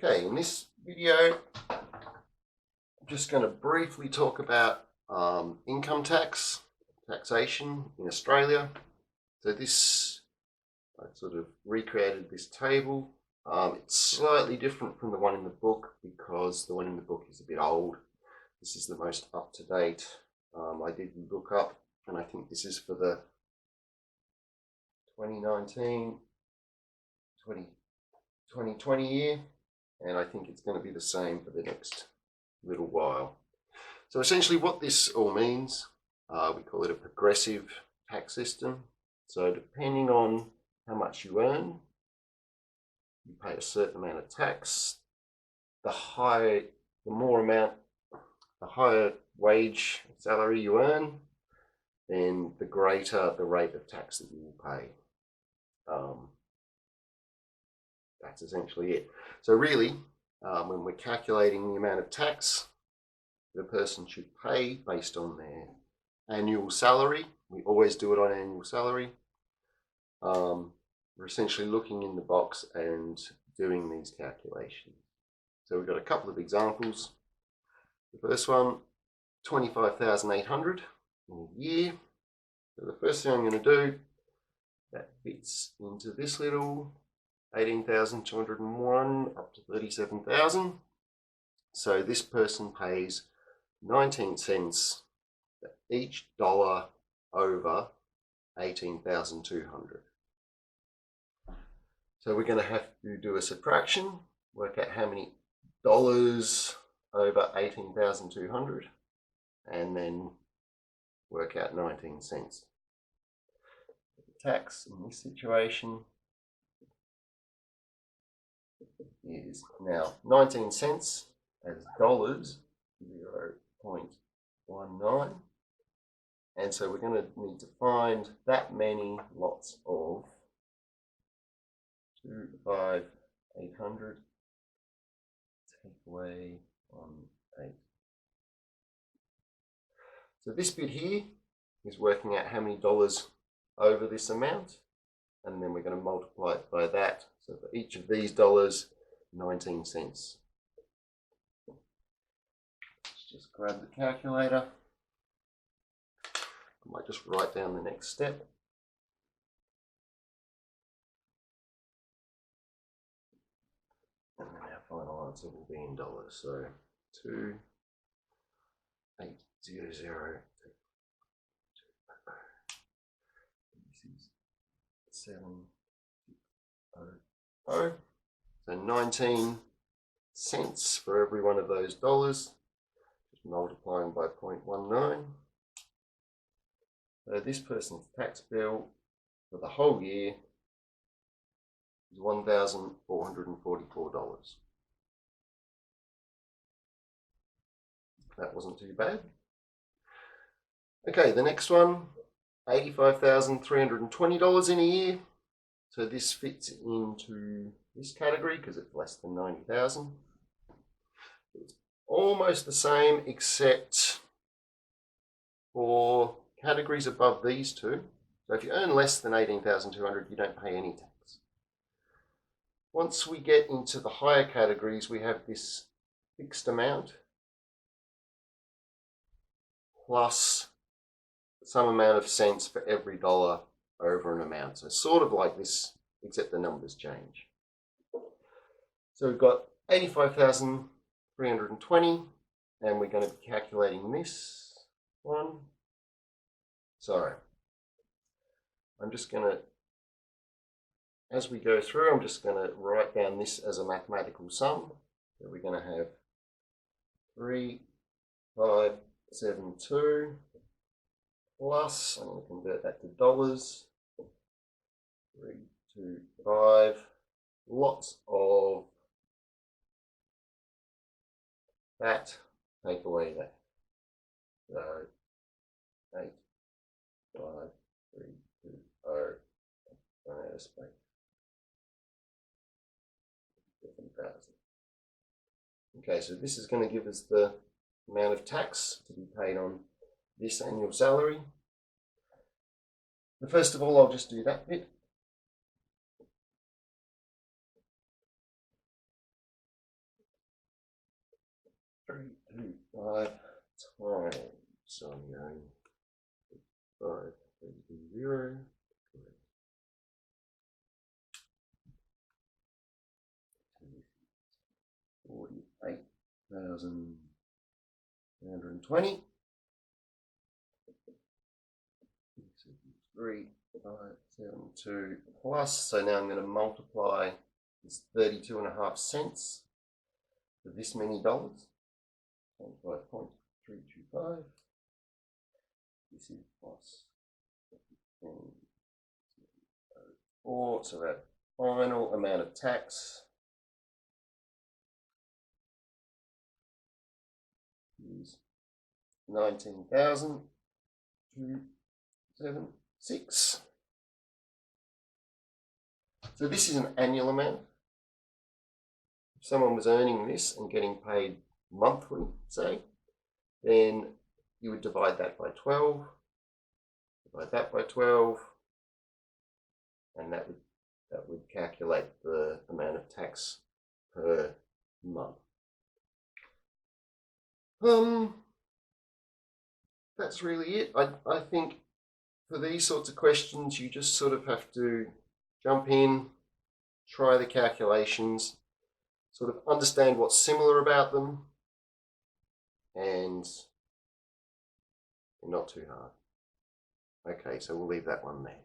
Okay, in this video, I'm just going to briefly talk about income taxation in Australia. So this, I sort of recreated this table. It's slightly different from the one in the book because the one in the book is a bit old. This is the most up-to-date. I did look up, and I think this is for the 2019-2020 year, and I think it's going to be the same for the next little while. So essentially what this all means, we call it a progressive tax system. So depending on how much you earn, you pay a certain amount of tax. The higher wage salary you earn, then the greater the rate of tax that you will pay. That's essentially it. So really, when we're calculating the amount of tax the person should pay based on their annual salary, we always do it on annual salary. We're essentially looking in the box and doing these calculations. So we've got a couple of examples. The first one, 25,800 in a year. So the first thing I'm going to do, that fits into this little 18,201 up to 37,000. So this person pays 19 cents for each dollar over 18,200. So we're going to have to do a subtraction, work out how many dollars over 18,200, and then work out 19 cents. The tax in this situation is now 19 cents as dollars, 0.19. And so we're going to need to find that many lots of 2,5,800, take away 1,8. So this bit here is working out how many dollars over this amount, and then we're going to multiply it by that. So for each of these dollars, 19 cents. Let's just grab the calculator. I might just write down the next step. And then our final answer will be in dollars. So 2,800. This is 7,000. So 19 cents for every one of those dollars, just multiplying by 0.19. So this person's tax bill for the whole year is $1,444. That wasn't too bad. Okay, the next one, $85,320 in a year. So this fits into this category because it's less than 90,000. It's almost the same except for categories above these two. So if you earn less than 18,200, you don't pay any tax. Once we get into the higher categories, we have this fixed amount plus some amount of cents for every dollar over an amount. So sort of like this, except the numbers change. So we've got 85,320, and we're going to be calculating this one. So I'm just going to, as we go through, I'm just going to write down this as a mathematical sum. So we're going to have 3,572 plus, I'm going to convert that to dollars, 325, lots of that, take away that. So 8, 5, 3, 2, 0, run out of space. 7,000. Okay, so this is going to give us the amount of tax to be paid on this annual salary. But first of all, I'll just do that bit. 325 times, so I'm going 5, 0, 48,320. 3,572 plus, so now I'm going to multiply this 32.5 cents for this many dollars times by 0.325. This is plus 4, so that final amount of tax is 19,276. So this is an annual amount. If someone was earning this and getting paid monthly, say, then you would divide that by 12, divide that by 12, and that would calculate the amount of tax per month. That's really it. I think for these sorts of questions, you just sort of have to jump in, try the calculations, sort of understand what's similar about them, and not too hard. Okay, so we'll leave that one there.